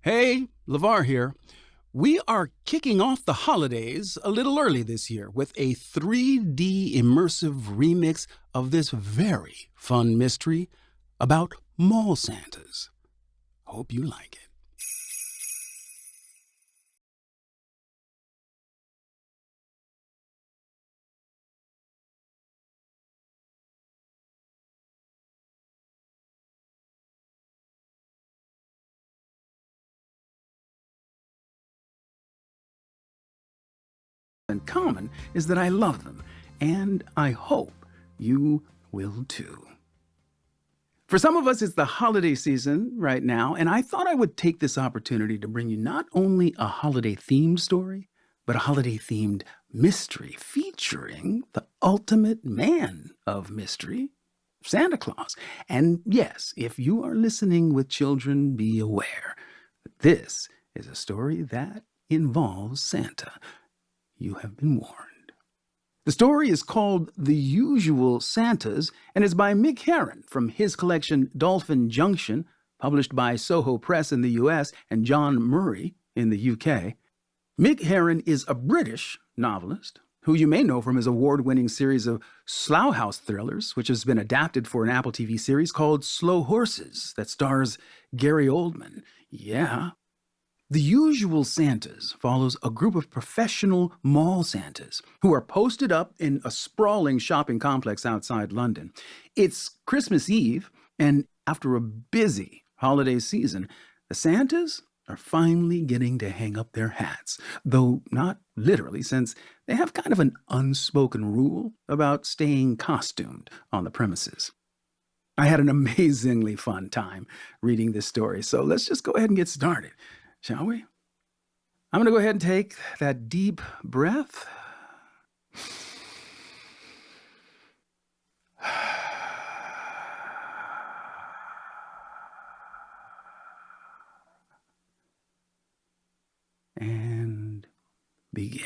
Hey, LeVar here. We are kicking off the holidays a little early this year with a 3D immersive remix of this very fun mystery about mall Santas. Hope you like it. In common is that I love them, and I hope you will too. For some of us, it's the holiday season right now, and I thought I would take this opportunity to bring you not only a holiday-themed story, but a holiday-themed mystery featuring the ultimate man of mystery, Santa Claus. And yes, if you are listening with children, be aware that this is a story that involves Santa. You have been warned. The story is called The Usual Santas and is by Mick Herron from his collection Dolphin Junction, published by Soho Press in the US and John Murray in the UK. Mick Herron is a British novelist who you may know from his award-winning series of Slough House thrillers, which has been adapted for an Apple TV series called Slow Horses that stars Gary Oldman. Yeah. The Usual Santas follows a group of professional mall Santas who are posted up in a sprawling shopping complex outside London. It's Christmas Eve, and after a busy holiday season, the Santas are finally getting to hang up their hats, though not literally, since they have kind of an unspoken rule about staying costumed on the premises. I had an amazingly fun time reading this story, so let's just go ahead and get started. Shall we? I'm going to go ahead and take that deep breath. And begin.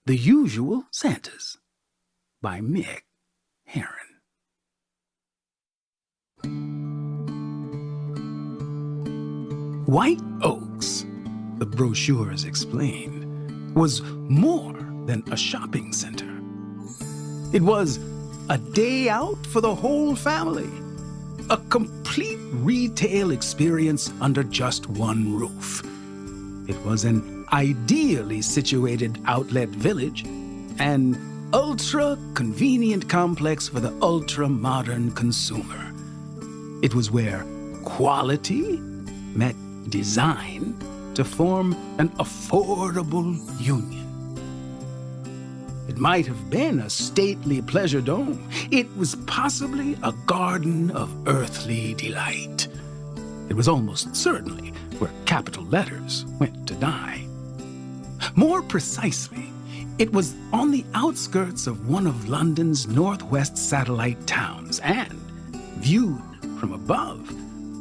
The Usual Santas by Mick Herron. White Oaks, the brochures explained, was more than a shopping center. It was a day out for the whole family, a complete retail experience under just one roof. It was an ideally situated outlet village, an ultra-convenient complex for the ultra-modern consumer. It was where quality met design to form an affordable union. It might have been a stately pleasure dome. It was possibly a garden of earthly delight. It was almost certainly where capital letters went to die. More precisely, it was on the outskirts of one of London's northwest satellite towns and, viewed from above,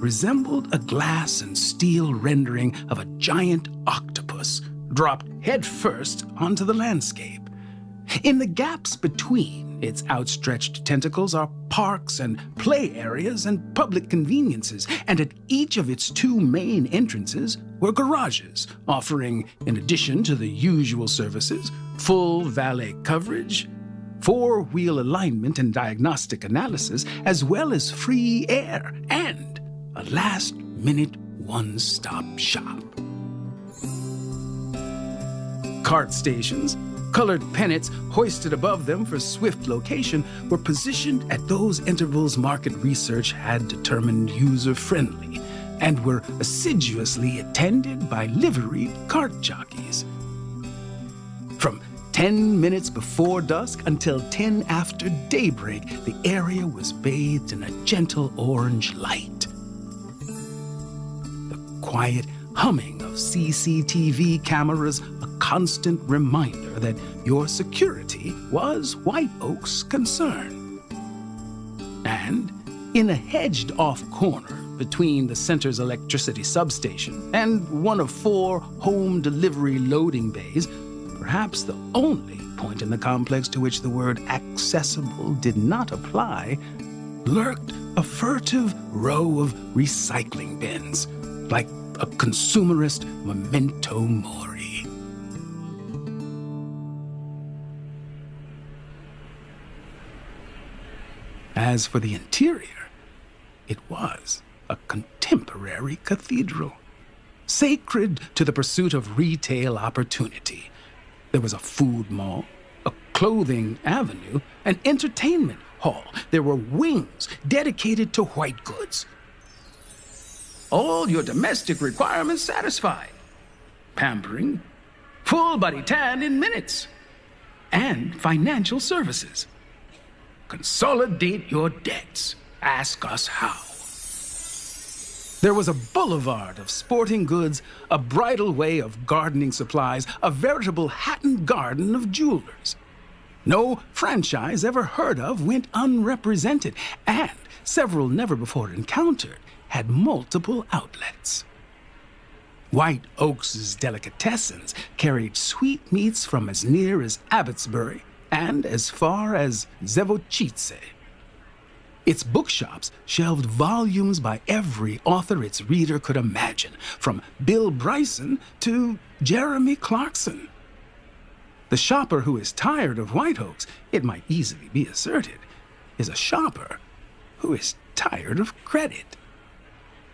resembled a glass and steel rendering of a giant octopus dropped headfirst onto the landscape. In the gaps between its outstretched tentacles are parks and play areas and public conveniences, and at each of its two main entrances were garages, offering, in addition to the usual services, full valet coverage, four-wheel alignment and diagnostic analysis, as well as free air and a last-minute one-stop shop. Cart stations, colored pennants hoisted above them for swift location, were positioned at those intervals market research had determined user-friendly and were assiduously attended by liveried cart jockeys. From 10 minutes before dusk until 10 after daybreak, the area was bathed in a gentle orange light. Quiet humming of CCTV cameras, a constant reminder that your security was White Oak's concern. And in a hedged-off corner between the center's electricity substation and one of 4 home delivery loading bays, perhaps the only point in the complex to which the word accessible did not apply, lurked a furtive row of recycling bins, like a consumerist memento mori. As for the interior, it was a contemporary cathedral, sacred to the pursuit of retail opportunity. There was a food mall, a clothing avenue, an entertainment hall. There were wings dedicated to white goods. All your domestic requirements satisfied. Pampering, full body tan in minutes, and financial services. Consolidate your debts. Ask us how. There was a boulevard of sporting goods, a bridal way of gardening supplies, a veritable Hatton garden of jewelers. No franchise ever heard of went unrepresented, and several never before encountered had multiple outlets. White Oaks' delicatessens carried sweetmeats from as near as Abbotsbury and as far as Zevochice. Its bookshops shelved volumes by every author its reader could imagine, from Bill Bryson to Jeremy Clarkson. The shopper who is tired of White Oaks, it might easily be asserted, is a shopper who is tired of credit.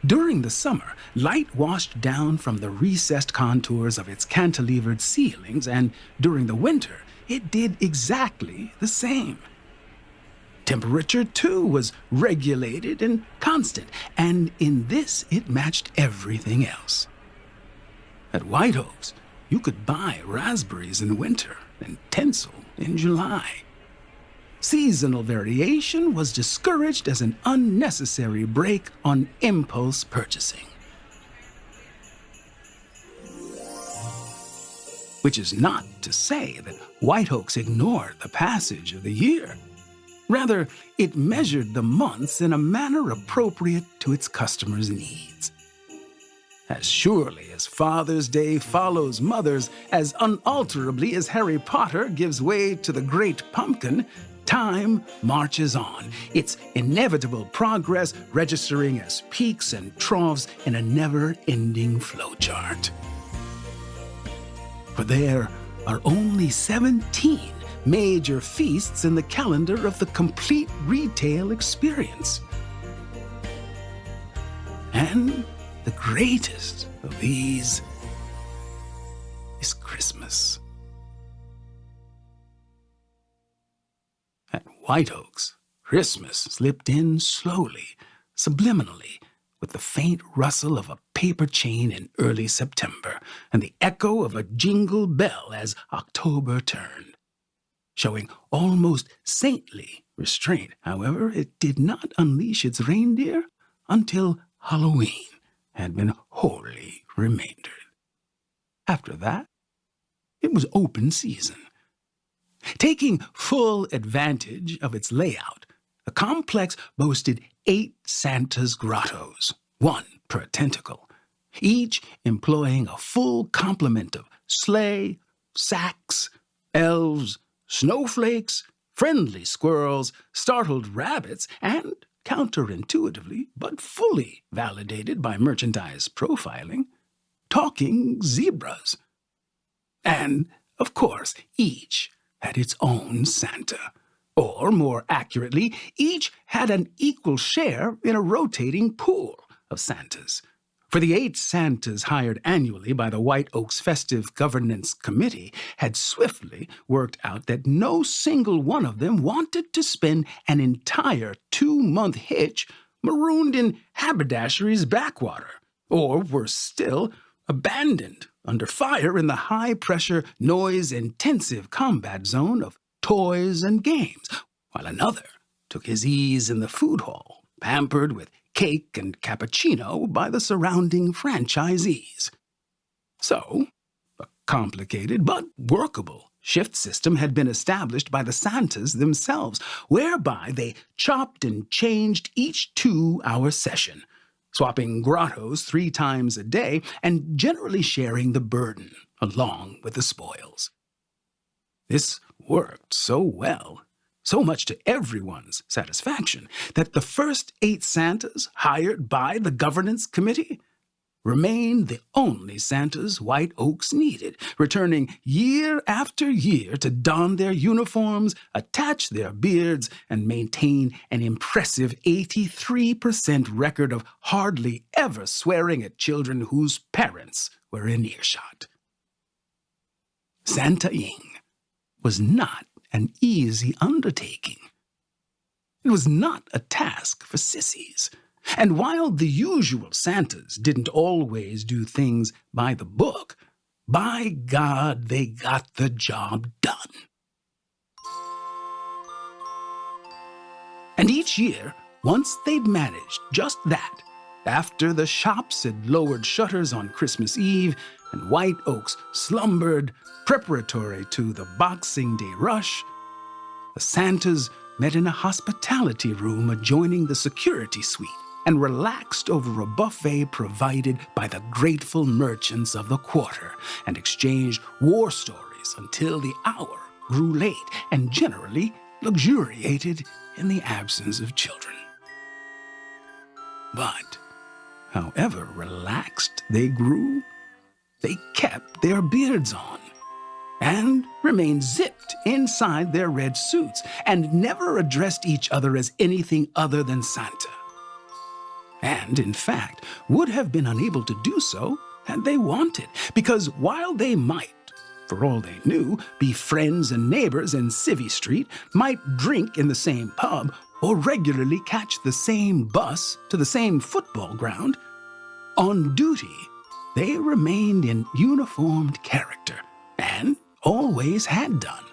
During the summer, light washed down from the recessed contours of its cantilevered ceilings, and during the winter, it did exactly the same. Temperature, too, was regulated and constant, and in this it matched everything else. At White Oaks, you could buy raspberries in winter and tinsel in July. Seasonal variation was discouraged as an unnecessary brake on impulse purchasing. Which is not to say that White Oaks ignored the passage of the year. Rather, it measured the months in a manner appropriate to its customers' needs. As surely as Father's Day follows Mother's, as unalterably as Harry Potter gives way to the Great Pumpkin, time marches on, its inevitable progress registering as peaks and troughs in a never-ending flowchart. For there are only 17 major feasts in the calendar of the complete retail experience. And the greatest of these is Christmas. At White Oaks, Christmas slipped in slowly, subliminally, with the faint rustle of a paper chain in early September and the echo of a jingle bell as October turned. Showing almost saintly restraint, however, it did not unleash its reindeer until Halloween had been wholly remaindered. After that, it was open season. Taking full advantage of its layout, the complex boasted 8 Santa's grottos, 1 per tentacle, each employing a full complement of sleigh, sacks, elves, snowflakes, friendly squirrels, startled rabbits, and, counterintuitively but fully validated by merchandise profiling, talking zebras. And, of course, each had its own Santa. Or, more accurately, each had an equal share in a rotating pool of Santas. For the 8 Santas hired annually by the White Oaks Festive Governance Committee had swiftly worked out that no single one of them wanted to spend an entire 2-month hitch marooned in haberdashery's backwater, or, worse still, abandoned under fire in the high-pressure, noise-intensive combat zone of toys and games, while another took his ease in the food hall, pampered with cake and cappuccino by the surrounding franchisees. So, a complicated but workable shift system had been established by the Santas themselves, whereby they chopped and changed each 2-hour session, swapping grottos 3 times a day and generally sharing the burden along with the spoils. This worked so well, so much to everyone's satisfaction that the first 8 Santas hired by the governance committee remained the only Santas White Oaks needed, returning year after year to don their uniforms, attach their beards, and maintain an impressive 83% record of hardly ever swearing at children whose parents were in earshot. Santa-ing was not an easy undertaking. It was not a task for sissies. And while the usual Santas didn't always do things by the book, by God, they got the job done. And each year, once they'd managed just that, after the shops had lowered shutters on Christmas Eve and White Oaks slumbered preparatory to the Boxing Day rush, the Santas met in a hospitality room adjoining the security suite and relaxed over a buffet provided by the grateful merchants of the quarter and exchanged war stories until the hour grew late and generally luxuriated in the absence of children. But, however relaxed they grew, they kept their beards on and remained zipped inside their red suits and never addressed each other as anything other than Santa. And, in fact, would have been unable to do so had they wanted, because while they might, for all they knew, be friends and neighbors in Civvy Street, might drink in the same pub, or regularly catch the same bus to the same football ground, on duty they remained in uniformed character, and always had done.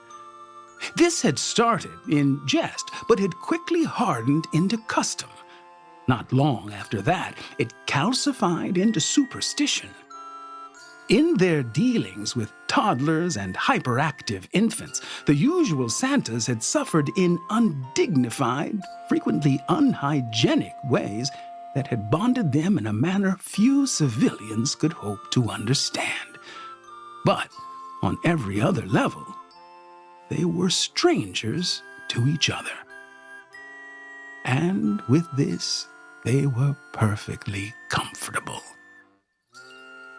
This had started in jest, but had quickly hardened into custom. Not long after that, it calcified into superstition. In their dealings with toddlers and hyperactive infants, the usual Santas had suffered in undignified, frequently unhygienic ways that had bonded them in a manner few civilians could hope to understand. But on every other level, they were strangers to each other. And with this, they were perfectly comfortable.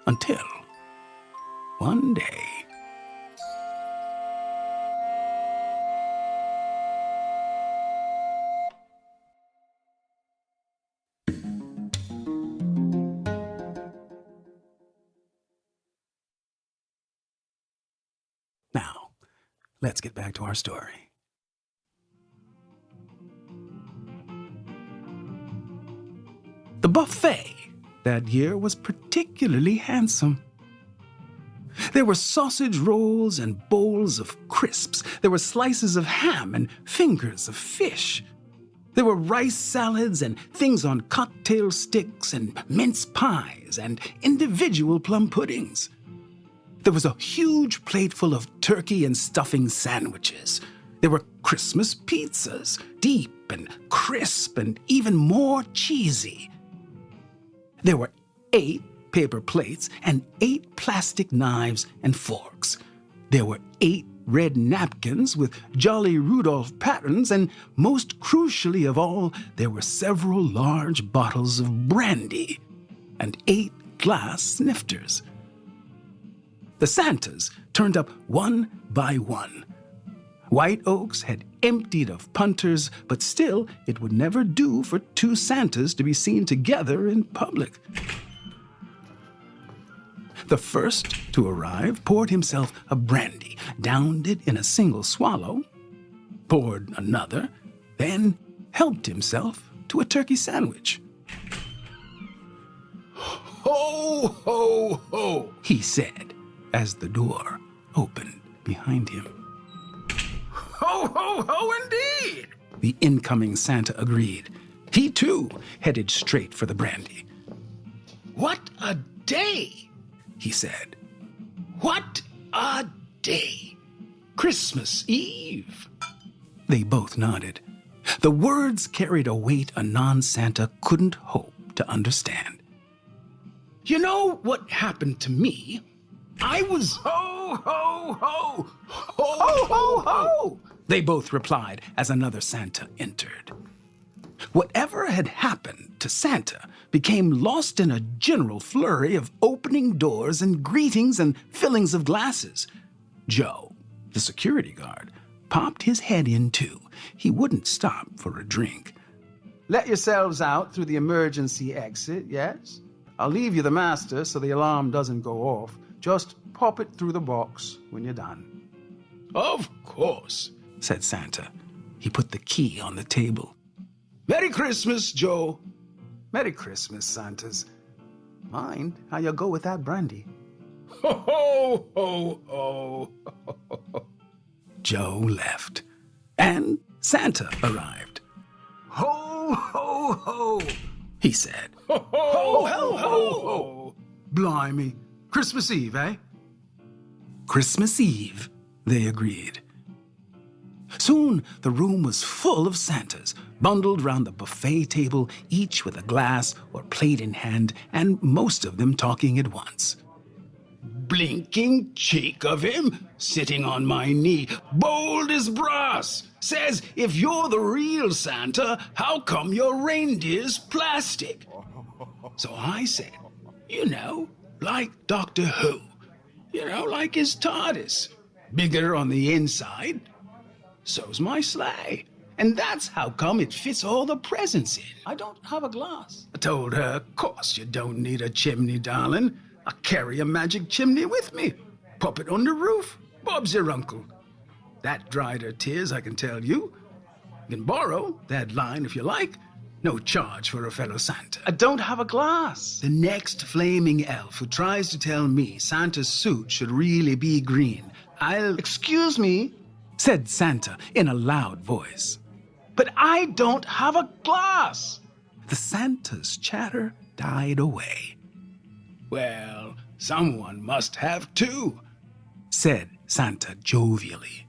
Until one day, now, let's get back to our story. The buffet that year was particularly handsome. There were sausage rolls and bowls of crisps. There were slices of ham and fingers of fish. There were rice salads and things on cocktail sticks and mince pies and individual plum puddings. There was a huge plate full of turkey and stuffing sandwiches. There were Christmas pizzas, deep and crisp and even more cheesy. There were 8 paper plates and 8 plastic knives and forks. There were 8 red napkins with Jolly Rudolph patterns, and most crucially of all, there were several large bottles of brandy and 8 glass snifters. The Santas turned up one by one. White Oaks had emptied of punters, but still it would never do for 2 Santas to be seen together in public. The first to arrive poured himself a brandy, downed it in a single swallow, poured another, then helped himself to a turkey sandwich. "Ho, ho, ho," he said as the door opened behind him. "Ho, ho, ho, indeed," the incoming Santa agreed. He, too, headed straight for the brandy. "What a day," he said. "What a day! Christmas Eve." They both nodded. The words carried a weight a non-Santa couldn't hope to understand. "You know what happened to me? I was..." "Ho, ho, ho! Ho, ho, ho!" they both replied as another Santa entered. Whatever had happened to Santa became lost in a general flurry of opening doors and greetings and fillings of glasses. Joe, the security guard, popped his head in too. He wouldn't stop for a drink. Let yourselves out through the emergency exit, yes? I'll leave you the master so the alarm doesn't go off. Just pop it through the box when you're done. Of course, said Santa. He put the key on the table. Merry Christmas, Joe. Merry Christmas, Santas. Mind how you go with that brandy. Ho, ho, ho, ho. Joe left, and Santa arrived. Ho, ho, ho, he said. Ho, ho, ho, ho, ho. Blimey. Christmas Eve, eh? Christmas Eve, they agreed. Soon the room was full of Santas, bundled round the buffet table, each with a glass or plate in hand, and most of them talking at once. Blinking cheek of him, sitting on my knee, bold as brass, says, if you're the real Santa, how come your reindeer's plastic? So I said, you know, like Doctor Who, you know, like his TARDIS, bigger on the inside. So's my sleigh, and that's how come it fits all the presents in. I don't have a glass. I told her, of course you don't need a chimney, darling. I carry a magic chimney with me. Pop it on the roof. Bob's your uncle. That dried her tears, I can tell you. You can borrow that line if you like. No charge for a fellow Santa. I don't have a glass. The next flaming elf who tries to tell me Santa's suit should really be green, I'll... Excuse me, said Santa in a loud voice. but I don't have a glass. The Santa's chatter died away. Well, someone must have two, said Santa jovially.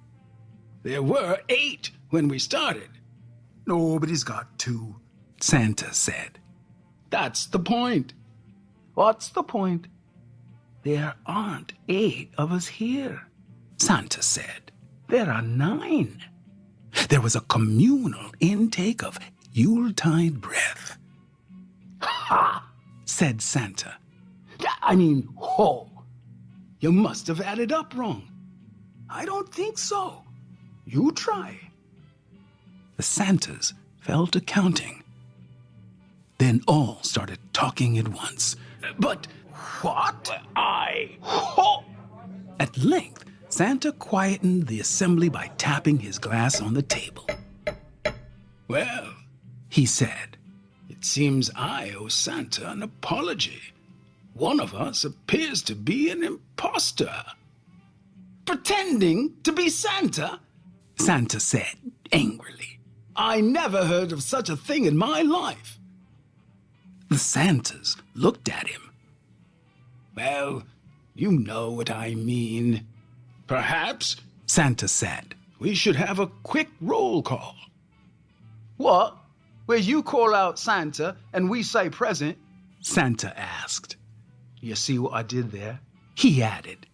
There were 8 when we started. Nobody's got 2, Santa said. That's the point. What's the point? There aren't 8 of us here, Santa said. There are 9. There was a communal intake of Yuletide breath. Ha! Said Santa. I mean, ho! You must have added up wrong. I don't think so. You try. The Santas fell to counting. Then all started talking at once. But what? Ho! At length, Santa quietened the assembly by tapping his glass on the table. Well, he said, it seems I owe Santa an apology. One of us appears to be an imposter. Pretending to be Santa? Santa said angrily. I never heard of such a thing in my life. The Santas looked at him. Well, you know what I mean. Perhaps, Santa said, we should have a quick roll call. What? Where you call out Santa and we say present? Santa asked. You see what I did there? He added.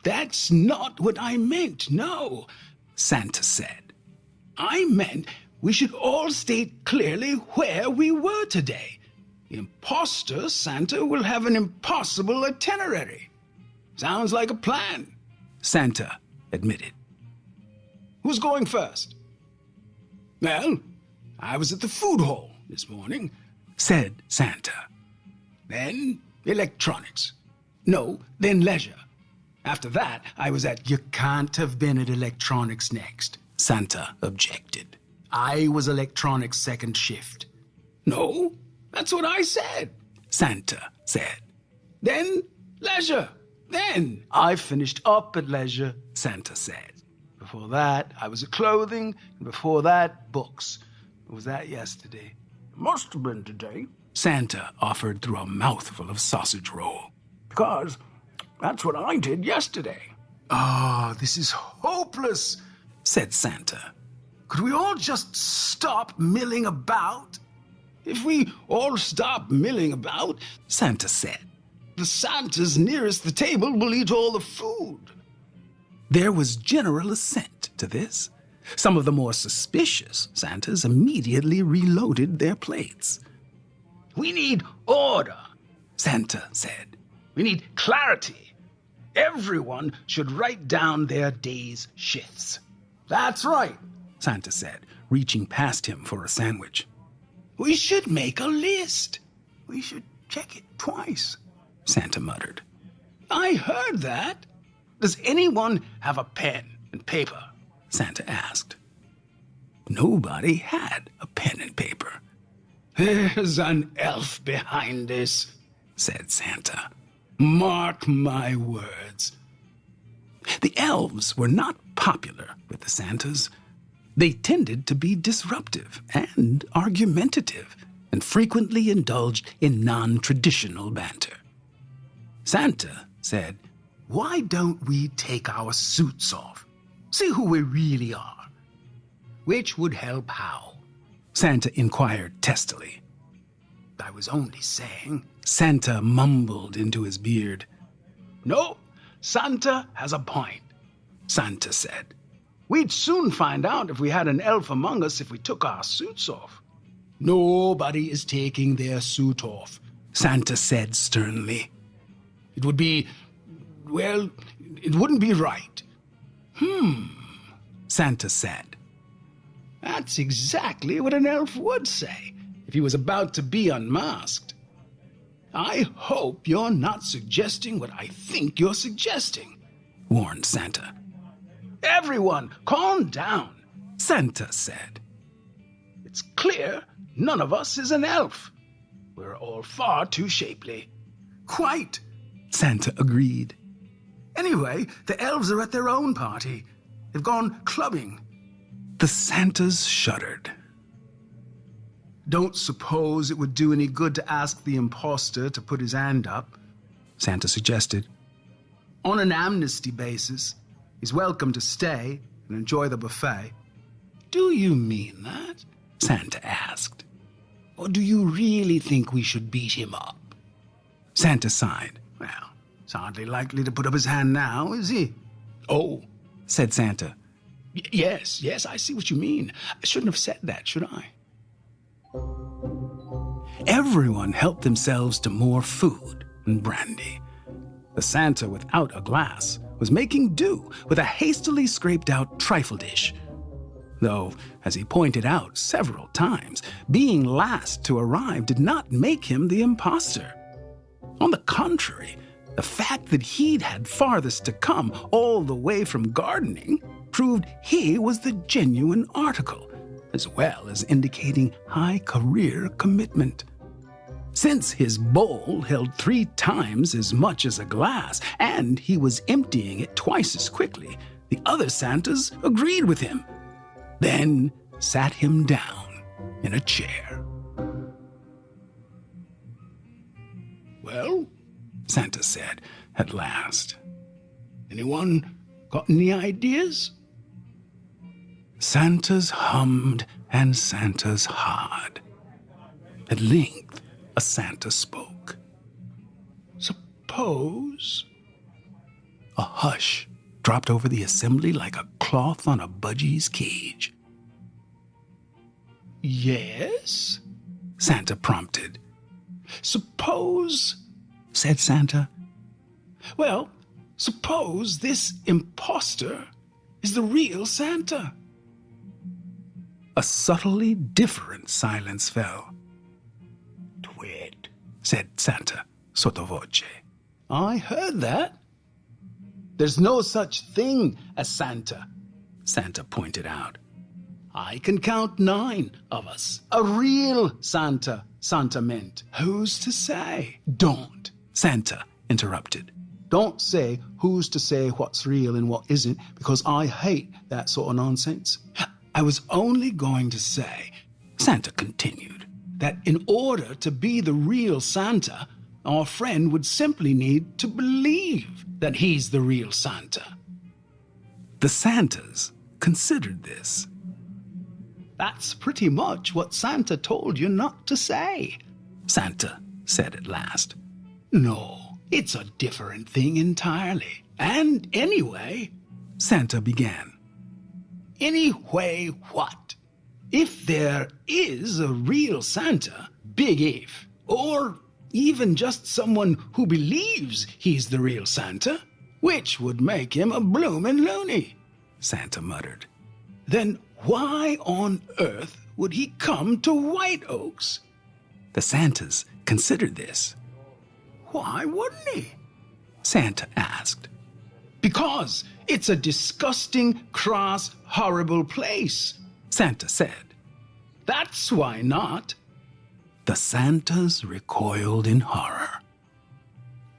That's not what I meant, no, Santa said. I meant we should all state clearly where we were today. The imposter Santa will have an impossible itinerary. Sounds like a plan, Santa admitted. Who's going first? Well, I was at the food hall this morning, said Santa. Then electronics. No, then leisure. After that, I was at... You can't have been at electronics next, Santa objected. I was electronics second shift. No, that's what I said, Santa said. Then leisure. Then I finished up at leisure, Santa said. Before that, I was at clothing, and before that, books. Was that yesterday? Must have been today, Santa offered through a mouthful of sausage roll. because that's what I did yesterday. Ah, this is hopeless, said Santa. Could we all just stop milling about? If we all stop milling about, Santa said, the Santas nearest the table will eat all the food. There was general assent to this. Some of the more suspicious Santas immediately reloaded their plates. We need order, Santa said. we need clarity. Everyone should write down their day's shifts. That's right. Santa said, reaching past him for a sandwich. We should make a list. We should check it twice. Santa muttered. I heard that. Does anyone have a pen and paper? Santa asked. Nobody had a pen and paper. There's an elf behind this, said Santa. Mark my words. The elves were not popular with the Santas. They tended to be disruptive and argumentative, and frequently indulged in non-traditional banter. Santa said, Why don't we take our suits off? See who we really are. Which would help how? Santa inquired testily. I was only saying. Santa mumbled into his beard. No, Santa has a point, Santa said. We'd soon find out if we had an elf among us if we took our suits off. Nobody is taking their suit off, Santa said sternly. It would be, well, it wouldn't be right. Santa said. That's exactly what an elf would say if he was about to be unmasked. I hope you're not suggesting what I think you're suggesting, warned Santa. Everyone, calm down, Santa said. It's clear none of us is an elf. We're all far too shapely. Quite, Santa agreed. Anyway, the elves are at their own party. They've gone clubbing. The Santas shuddered. Don't suppose it would do any good to ask the imposter to put his hand up, Santa suggested. On an amnesty basis, he's welcome to stay and enjoy the buffet. Do you mean that? Santa asked. Or do you really think we should beat him up? Santa sighed. Well, he's hardly likely to put up his hand now, is he? Oh, said Santa. Yes, I see what you mean. I shouldn't have said that, should I? Everyone helped themselves to more food and brandy. The Santa without a glass was making do with a hastily scraped-out trifle dish. Though, as he pointed out several times, being last to arrive did not make him the imposter. On the contrary, the fact that he'd had farthest to come all the way from gardening proved he was the genuine article, as well as indicating high career commitment. Since his bowl held 3 times as much as a glass, and he was emptying it twice as quickly, the other Santas agreed with him, then sat him down in a chair. Well, Santa said at last. Anyone got any ideas? Santas hummed and Santas hawed. At length, a Santa spoke. Suppose. A hush dropped over the assembly like a cloth on a budgie's cage. Yes? Santa prompted. Suppose, said Santa. Well, suppose this imposter is the real Santa. A subtly different silence fell. Twit, said Santa sotto voce. I heard that. There's no such thing as Santa, Santa pointed out. I can count 9 of us. A real Santa, Santa meant. Who's to say? Don't, Santa interrupted. Don't say who's to say what's real and what isn't, because I hate that sort of nonsense. I was only going to say, Santa continued, that in order to be the real Santa, our friend would simply need to believe that he's the real Santa. The Santas considered this. That's pretty much what Santa told you not to say, Santa said at last. No, it's a different thing entirely. And anyway, Santa began. Anyway, what? If there is a real Santa, big if, or even just someone who believes he's the real Santa, which would make him a bloomin' loony, Santa muttered. then why on earth would he come to White Oaks? The Santas considered this. Why wouldn't he? Santa asked. Because it's a disgusting, crass, horrible place. Santa said. That's why not. The Santas recoiled in horror.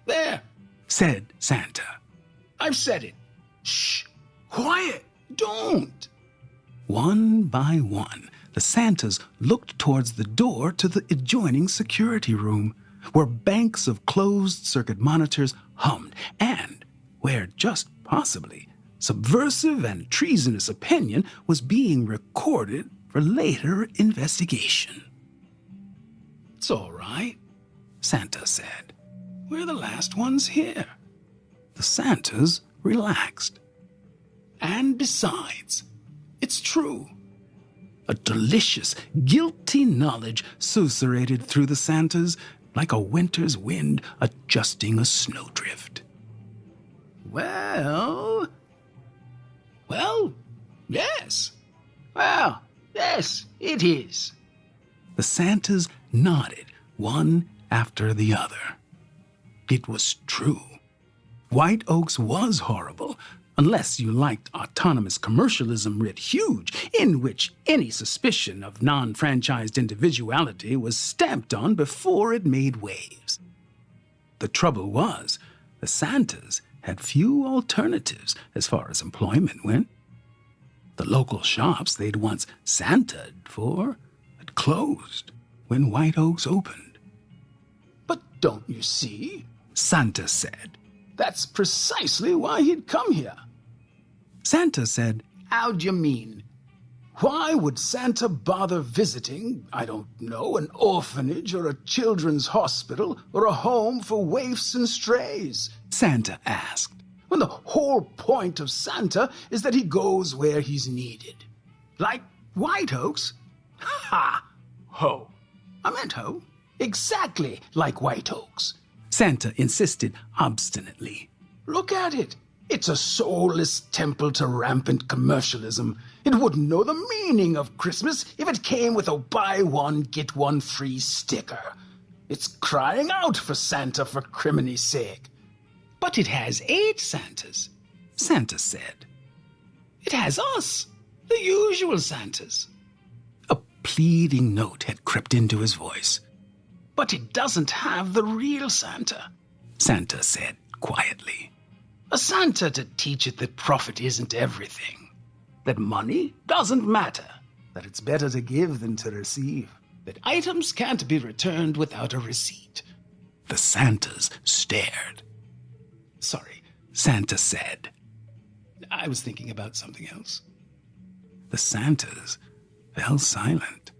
There, Said Santa. I've said it. Shh, quiet, don't. One by one, the Santas looked towards the door to the adjoining security room, where banks of closed-circuit monitors hummed, and where, just possibly, subversive and treasonous opinion was being recorded for later investigation. It's all right, Santa said. we're the last ones here. The Santas relaxed. And besides, it's true. A delicious, guilty knowledge susurrated through the Santas like a winter's wind adjusting a snowdrift. Well, yes. Well, yes, it is. The Santas nodded, one after the other. It was true. White Oaks was horrible, unless you liked autonomous commercialism writ huge, in which any suspicion of non-franchised individuality was stamped on before it made waves. The trouble was, the Santas had few alternatives as far as employment went. The local shops they'd once Santa'd for had closed when White Oaks opened. But don't you see? Santa said. That's precisely why he'd come here. Santa said, How do you mean? Why would Santa bother visiting, I don't know, an orphanage or a children's hospital or a home for waifs and strays? Santa asked. When the whole point of Santa is that he goes where he's needed. Like White Oaks? Ha! Ho. I meant ho. Exactly like White Oaks. Santa insisted obstinately. Look at it. It's a soulless temple to rampant commercialism. It wouldn't know the meaning of Christmas if it came with a buy one, get one free sticker. It's crying out for Santa for criminy sake. But it has 8 Santas, Santa said. It has us, the usual Santas. A pleading note had crept into his voice. But it doesn't have the real Santa. Santa said quietly. A Santa to teach it that profit isn't everything. That money doesn't matter. That it's better to give than to receive. That items can't be returned without a receipt. The Santas stared. Sorry, Santa said. I was thinking about something else. The Santas fell silent.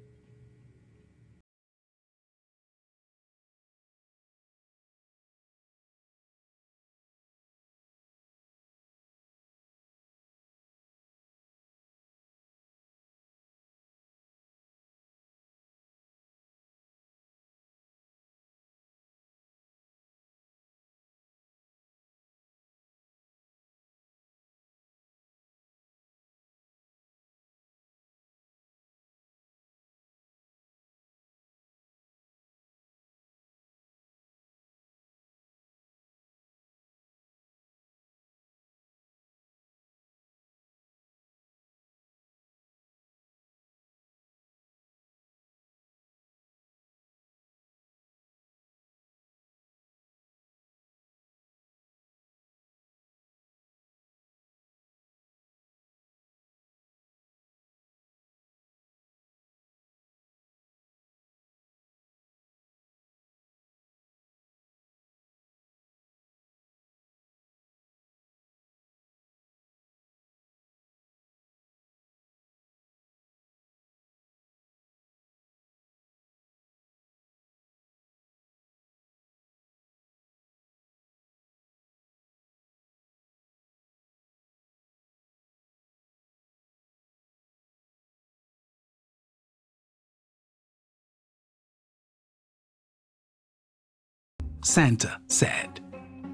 Santa said.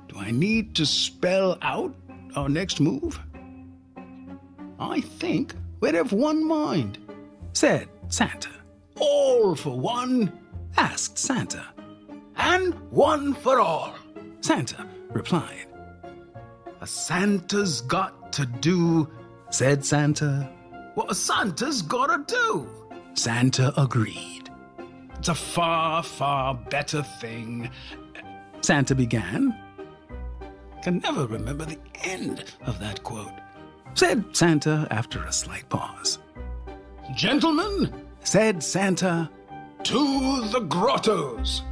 Do I need to spell out our next move? I think we'd have one mind, said Santa. All for one, asked Santa. And one for all, Santa replied. A Santa's got to do, said Santa. What a Santa's gotta do, Santa agreed. It's a far, far better thing. Santa began. Can never remember the end of that quote, said Santa after a slight pause. Gentlemen, said Santa, to the grottos.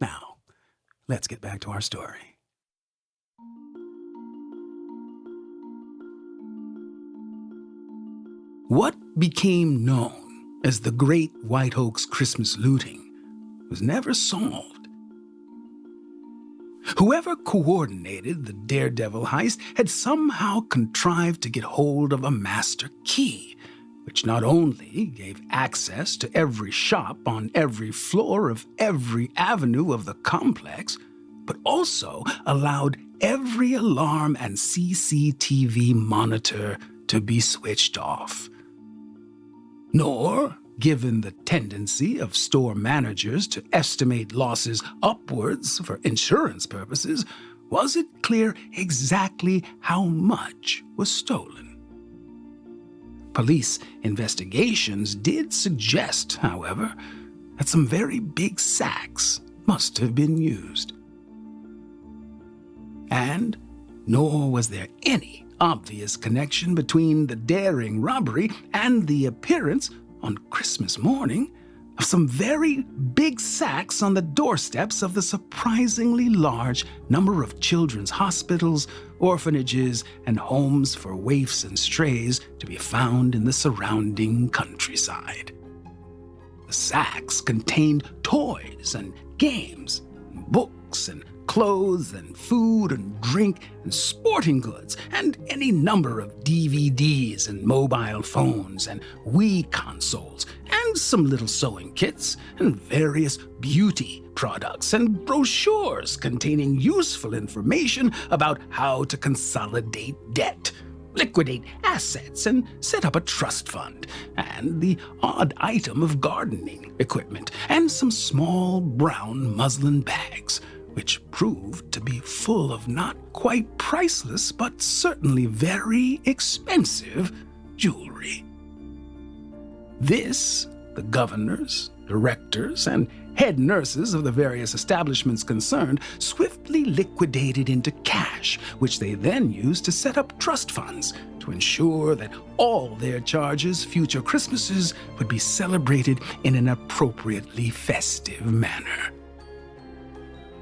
Now, let's get back to our story. What became known as the Great White Oaks Christmas looting was never solved. Whoever coordinated the daredevil heist had somehow contrived to get hold of a master key, which not only gave access to every shop on every floor of every avenue of the complex, but also allowed every alarm and CCTV monitor to be switched off. Nor, given the tendency of store managers to estimate losses upwards for insurance purposes, was it clear exactly how much was stolen. Police investigations did suggest, however, that some very big sacks must have been used. And nor was there any obvious connection between the daring robbery and the appearance on Christmas morning of some very big sacks on the doorsteps of the surprisingly large number of children's hospitals, orphanages, and homes for waifs and strays to be found in the surrounding countryside. The sacks contained toys and games, and books and clothes and food and drink and sporting goods and any number of DVDs and mobile phones and Wii consoles and some little sewing kits and various beauty products and brochures containing useful information about how to consolidate debt, liquidate assets, and set up a trust fund, and the odd item of gardening equipment, and some small brown muslin bags, which proved to be full of not quite priceless but certainly very expensive jewelry. This, the governors, directors, and head nurses of the various establishments concerned swiftly liquidated into cash, which they then used to set up trust funds to ensure that all their charges' future Christmases would be celebrated in an appropriately festive manner.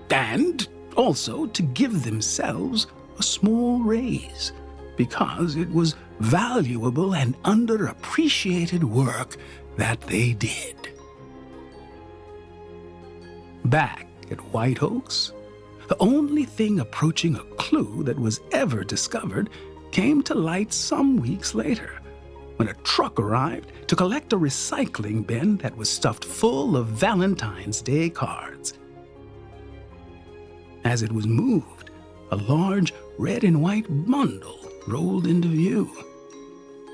And also to give themselves a small raise, because it was valuable and underappreciated work that they did. Back at White Oaks, the only thing approaching a clue that was ever discovered came to light some weeks later, when a truck arrived to collect a recycling bin that was stuffed full of Valentine's Day cards. As it was moved, a large red and white bundle rolled into view.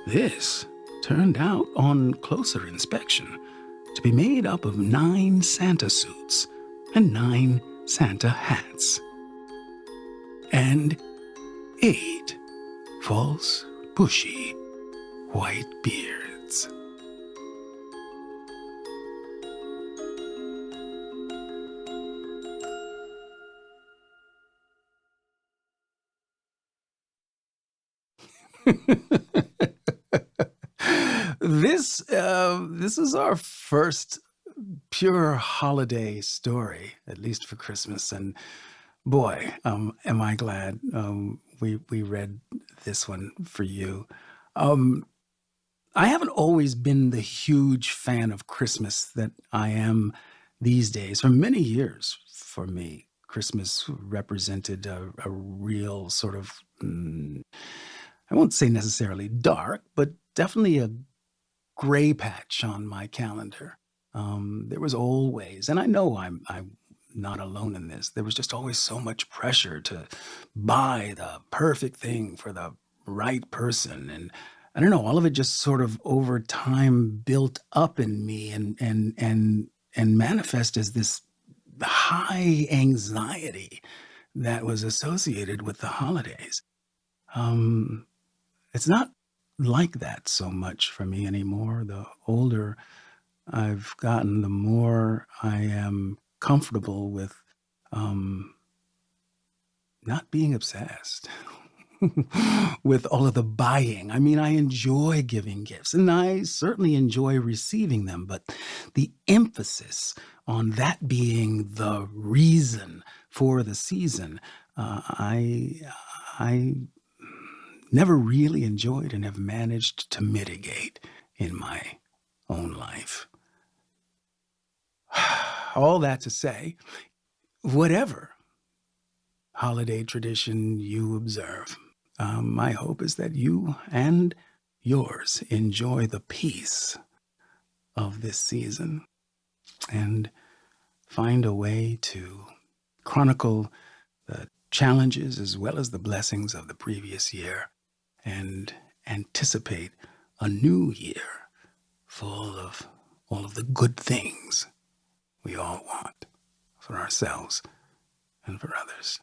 This turned out, on closer inspection, to be made up of 9 Santa suits and 9 Santa hats. And 8 false, bushy, white beards. This is our first pure holiday story, at least for Christmas, and boy, am I glad we read this one for you. I haven't always been the huge fan of Christmas that I am these days. For many years, for me, Christmas represented a real sort of, I won't say necessarily dark, but definitely a gray patch on my calendar. There was always, and I know I'm not alone in this, there was just always so much pressure to buy the perfect thing for the right person. And I don't know, all of it just sort of over time built up in me and manifest as this high anxiety that was associated with the holidays. It's not like that so much for me anymore. The older I've gotten, the more I am comfortable with not being obsessed with all of the buying. I mean, I enjoy giving gifts and I certainly enjoy receiving them, but the emphasis on that being the reason for the season, I never really enjoyed and have managed to mitigate in my own life. All that to say, whatever holiday tradition you observe, my hope is that you and yours enjoy the peace of this season and find a way to chronicle the challenges as well as the blessings of the previous year and anticipate a new year full of all of the good things we all want for ourselves and for others.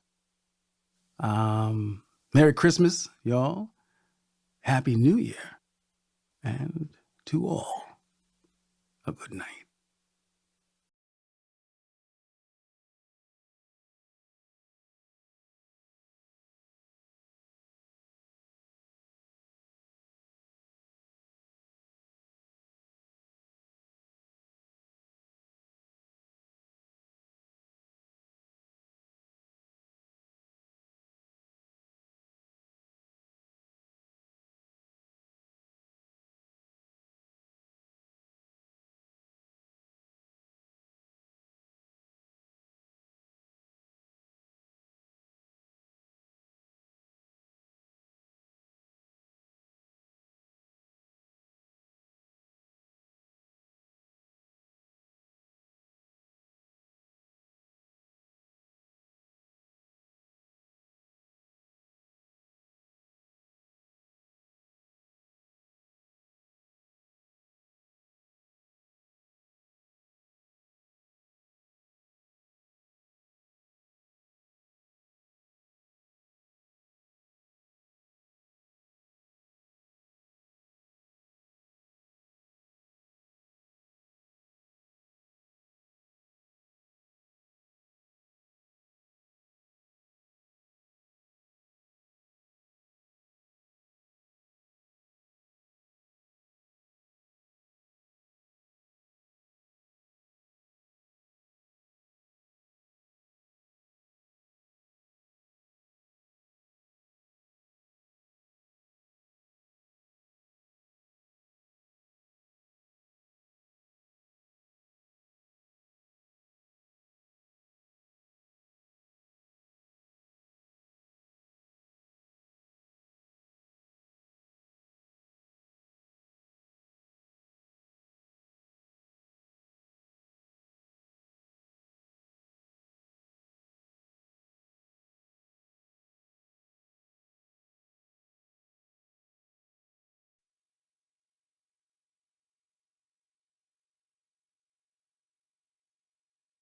Merry Christmas, y'all. Happy New Year. And to all, a good night.